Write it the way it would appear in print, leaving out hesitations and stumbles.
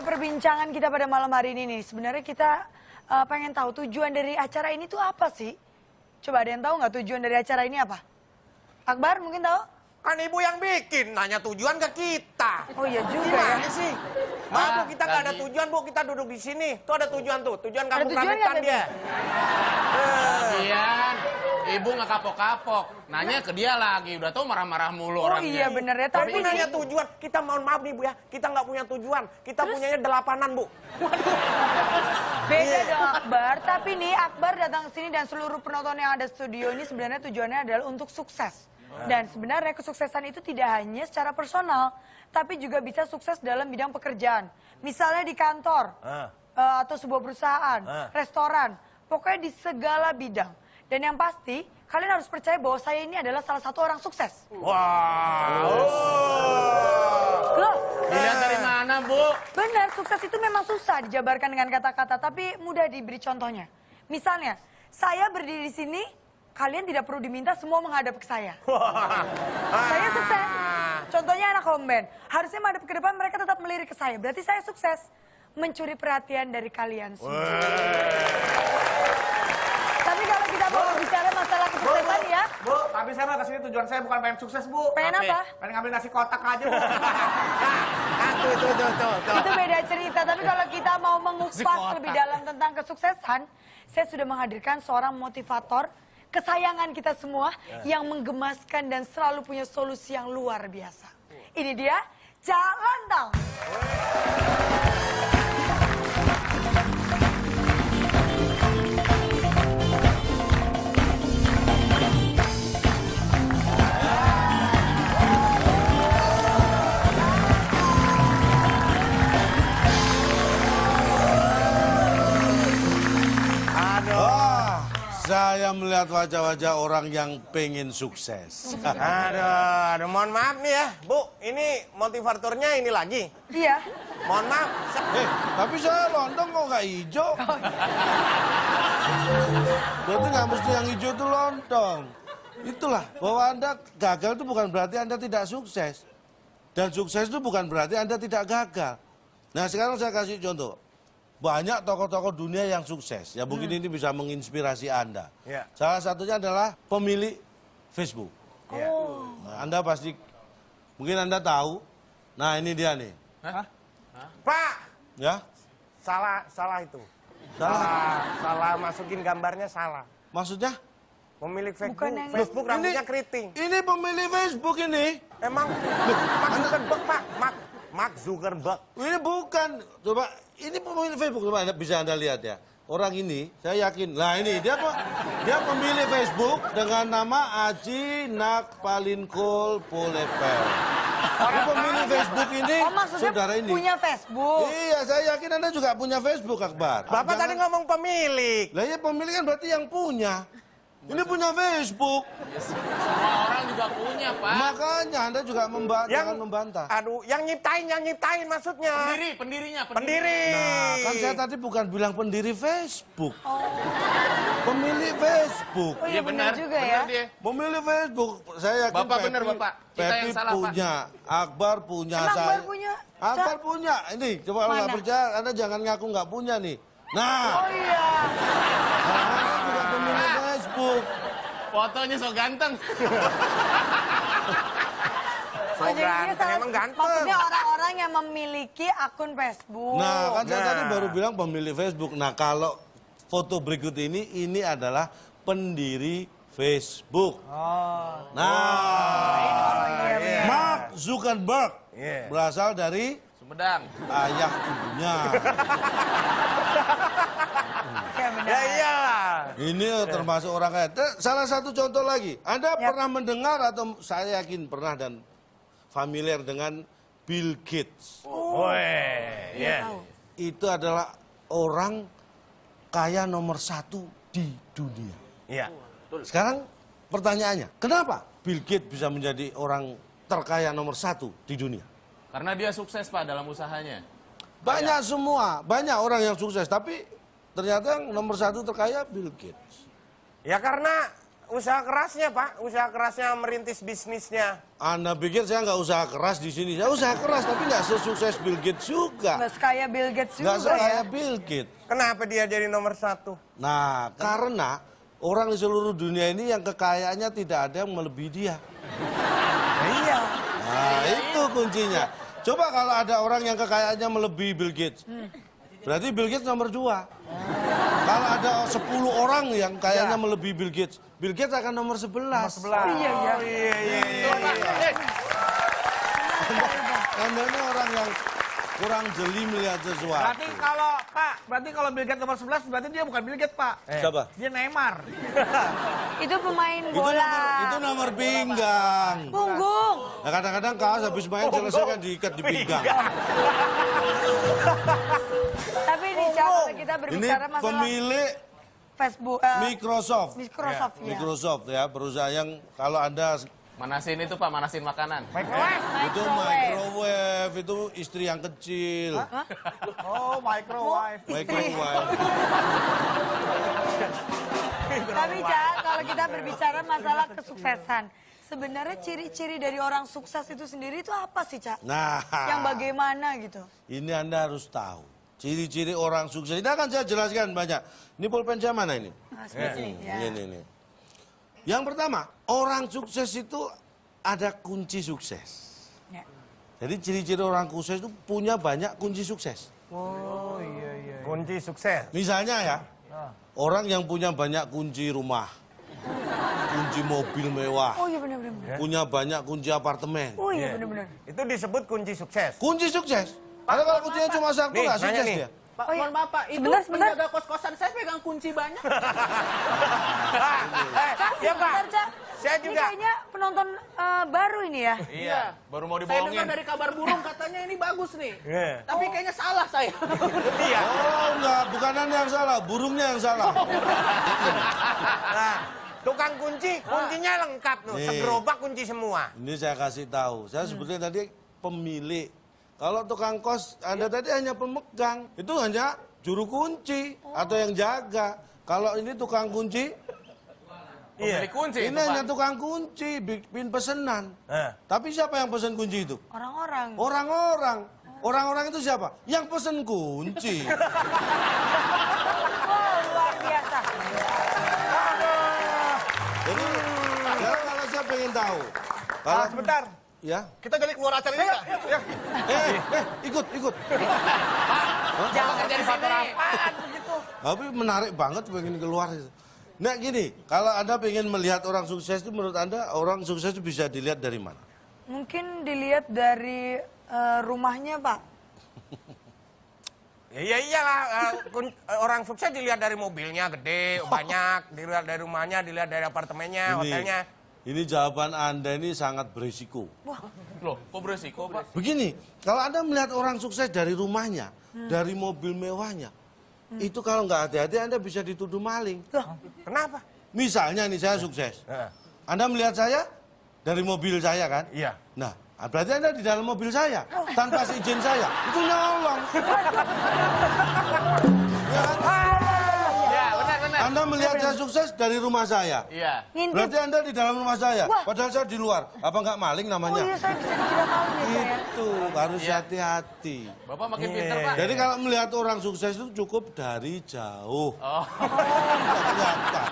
memulai perbincangan kita pada malam hari ini nih, sebenarnya kita pengen tahu tujuan dari acara ini tuh apa sih? Coba ada yang tahu nggak tujuan dari acara ini apa? Akbar mungkin tahu? Kan ibu yang bikin, nanya tujuan ke kita. Oh iya juga Gimana ya. sih? Maaf bu, kita nggak ada tujuan bu, kita duduk di sini. Tuh ada tujuan tuh, tujuan kamu tujuan rambutan nggak, dia. Ian, ibu nggak kapok-kapok. Nanya ke dia lagi, udah tau marah-marah mulu Oh orangnya. iya bener ya, Tapi tapi nanya tujuan, kita mohon maaf nih bu ya, kita nggak punya tujuan. Kita punyanya 8-an bu. beda dong Akbar. Tapi nih Akbar datang ke sini dan seluruh penonton yang ada di studio ini sebenarnya tujuannya adalah untuk sukses. Dan sebenarnya kesuksesan itu tidak hanya secara personal, tapi juga bisa sukses dalam bidang pekerjaan. Misalnya di kantor, atau sebuah perusahaan, restoran, pokoknya di segala bidang. Dan yang pasti, kalian harus percaya bahwa saya ini adalah salah satu orang sukses. Wow. Loh, Dilihat dari mana, Bu? benar, sukses itu memang susah dijabarkan dengan kata-kata, tapi mudah diberi contohnya. Misalnya, saya berdiri di sini, kalian tidak perlu diminta semua menghadap ke saya. Saya sukses. Contohnya anak home band. Harusnya menghadap ke depan, mereka tetap melirik ke saya. Berarti saya sukses. Mencuri perhatian dari kalian semua. Tapi kalau kita mau bicara masalah kesuksesan ya. Bu, tapi saya mah kesini tujuan saya bukan pengen sukses, Bu. Pengen apa? Pengen ngambil nasi kotak aja, Bu. Tuh. Itu beda cerita. Tapi kalau kita mau mengupas lebih dalam tentang kesuksesan, saya sudah menghadirkan seorang motivator kesayangan kita semua yang menggemaskan dan selalu punya solusi yang luar biasa. Ini dia, Cak Lontong. Saya melihat wajah-wajah orang yang pengen sukses. Aduh, mohon maaf nih ya, Bu. Ini motivatornya ini lagi. Iya. Mohon maaf. Tapi saya lontong kok nggak hijau? Berarti nggak mesti yang hijau itu lontong. Itulah, bahwa Anda gagal itu bukan berarti Anda tidak sukses. Dan sukses itu bukan berarti Anda tidak gagal. Nah sekarang saya kasih contoh. Banyak tokoh-tokoh dunia yang sukses. Ya mungkin ini bisa menginspirasi Anda. Ya. Salah satunya adalah pemilik Facebook. Nah, Anda pasti, mungkin Anda tahu. Nah ini dia nih. Pak, Ya, salah itu. salah. Salah masukin gambarnya salah. Maksudnya? Pemilik Facebook, Bukan yang- Facebook rambutnya keriting. Ini pemilik Facebook ini. Emang Mark Zuckerberg, Pak. Mark Zuckerberg. Ini bukan. Coba, ini pemilik Facebook. Coba bisa Anda lihat ya. Orang ini, saya yakin. Nah ini, dia pemilik Facebook dengan nama Aji Nakpalinkol Polepel. Ini pemilik Facebook ini, Oh maksudnya saudara ini. punya Facebook. Iya, saya yakin Anda juga punya Facebook, Akbar. Bapak tadi ngomong pemilik. Lah ya pemilik kan berarti yang punya. Ini punya Facebook. Semua orang juga punya, Pak. Makanya Anda juga jangan membantah. Aduh, yang nyiptain maksudnya. Pendirinya. Pendiri. Nah, kan saya tadi bukan bilang pendiri Facebook. Pemilik Facebook. Oh iya benar juga ya. Benar dia. Pemilik Facebook. Saya yakin Bapak benar, Bapak. Kita yang Pepi salah, Pak. punya. Akbar punya. Emang saya. Akbar punya? Akbar punya. Ini, coba kalau nggak Mana? percaya, Anda jangan ngaku nggak punya nih. Nah, Oh iya. Anda juga pemilik Facebook. Fotonya so ganteng. So ganteng, emang ganteng. Maksudnya orang-orang yang memiliki akun Facebook. Nah, kan saya Nah. tadi baru bilang pemilik Facebook. Nah, kalau foto berikut ini adalah pendiri Facebook. Mark Zuckerberg Iya. berasal dari Sumedang. ayah ibunya. Ya benar. Ya iya. Ini termasuk orang kaya. Salah satu contoh lagi. Anda pernah mendengar atau saya yakin pernah dan familiar dengan Bill Gates. Woi, Iya tahu. Itu adalah orang kaya nomor 1 di dunia. Iya. Sekarang pertanyaannya, kenapa Bill Gates bisa menjadi orang terkaya nomor 1 di dunia? Karena dia sukses, Pak, dalam usahanya. Banyak orang yang sukses, tapi ternyata yang nomor 1 terkaya Bill Gates. Ya karena usaha kerasnya, Pak. Usaha kerasnya merintis bisnisnya. Anda pikir saya nggak usaha keras di sini? Saya usaha keras, tapi nggak sesukses Bill Gates juga. Nggak sekaya Bill Gates Nggak juga ya. sekaya Bill Gates. Kenapa dia jadi nomor 1? Nah, karena orang di seluruh dunia ini yang kekayaannya tidak ada yang melebihi dia. Iya. Nah, itu kuncinya. Coba kalau ada orang yang kekayaannya melebihi Bill Gates, berarti Bill Gates nomor 2. Kalau ada 10 orang yang kayaknya melebihi Bill Gates akan nomor 11. Iya, iya. Anda ini orang yang kurang jeli melihat sesuatu. Berarti kalau Bill Gates nomor 11, berarti dia bukan Bill Gates, Pak. Siapa? Dia Neymar. Itu pemain Itu bola. nomor pinggang. Punggung. Nah, kadang-kadang kaos habis main selesai kan diikat di pinggang. Tapi ini cara kita Ini berbicara masalah pemilik Facebook. Microsoft. Microsoft ya. Microsoft ya, perusahaan yang kalau Anda Manasin itu Pak, manasin makanan. itu microwave, itu istri yang kecil. Oh, microwave. Microwave. Tapi Cak, kalau kita berbicara masalah kesuksesan, sebenarnya ciri-ciri dari orang sukses itu sendiri itu apa sih, Cak? Nah, Yang bagaimana gitu? ini Anda harus tahu. Ciri-ciri orang sukses. Ini akan saya jelaskan banyak. Ini pulpen saya mana ini? Nah, seperti ini. Ya. Ini. Yang pertama, orang sukses itu ada kunci sukses. Ya. Jadi ciri-ciri orang sukses itu punya banyak kunci sukses. Kunci sukses. Misalnya ya, orang yang punya banyak kunci rumah, kunci mobil mewah, Oh iya benar-benar. punya banyak kunci apartemen. Oh iya benar-benar. Itu disebut kunci sukses. Kunci sukses. Karena kalau kuncinya cuma satu Nih, nggak nanya sukses nih. dia. Pak, Oh, iya. mohon maaf Pak, itu Sebentar. penjaga kos-kosan saya pegang kunci banyak. Cak, Iya, Pak. bentar, Cak. Saya Ini juga. kayaknya penonton baru ini ya. Iya, baru mau Saya dibohongin. dengar dari kabar burung katanya ini bagus nih. Iya. Tapi kayaknya salah saya. Iya. Oh enggak, bukan Anda yang salah, burungnya yang salah. Nah, tukang kunci, kuncinya lengkap tuh. Nih. Segerobak kunci semua. Ini saya kasih tahu. Saya sebutnya tadi pemilik. Kalau tukang kos, Anda tadi hanya pemegang. Itu hanya juru kunci atau yang jaga. Kalau ini tukang kunci, Pemilik kunci ini itu hanya Pak. tukang kunci, bikin pesenan. Nah. Tapi siapa yang pesen kunci itu? Orang-orang. Orang-orang. Orang-orang itu siapa? Yang pesen kunci. Oh, luar biasa. Jadi, sekarang kalau saya pengen tahu. Kalau Sebentar. ya, Kita jadi keluar acara ini nggak? Ya. ikut. Jangan kerja di sini. Tapi menarik banget pengen keluar. Nah gini, kalau Anda pengen melihat orang sukses itu menurut Anda orang sukses itu bisa dilihat dari mana? Mungkin dilihat dari rumahnya, Pak. Ya iyalah, orang sukses dilihat dari mobilnya gede, banyak, dilihat dari rumahnya, dilihat dari apartemennya, hotelnya. Ini jawaban Anda ini sangat berisiko. Loh, kok beresiko Pak? Begini, kalau Anda melihat orang sukses dari rumahnya, dari mobil mewahnya, itu kalau nggak hati-hati Anda bisa dituduh maling. Kenapa? Misalnya nih saya sukses, Nah, Anda melihat saya dari mobil saya kan? iya. Nah, berarti Anda di dalam mobil saya, tanpa izin saya, itu nyolong. Ya kan? Ya, benar. Anda melihat saya sukses dari rumah saya. Iya. Ngintip. Berarti Anda di dalam rumah saya, Wah. padahal saya di luar. Apa nggak maling Oh namanya? iya, saya bisa dikira maling ya, Cak, ya. Itu harus Iya. hati-hati. Bapak makin pinter Pak. Jadi kalau melihat orang sukses itu cukup dari jauh. Oh. Nggak kelihatan.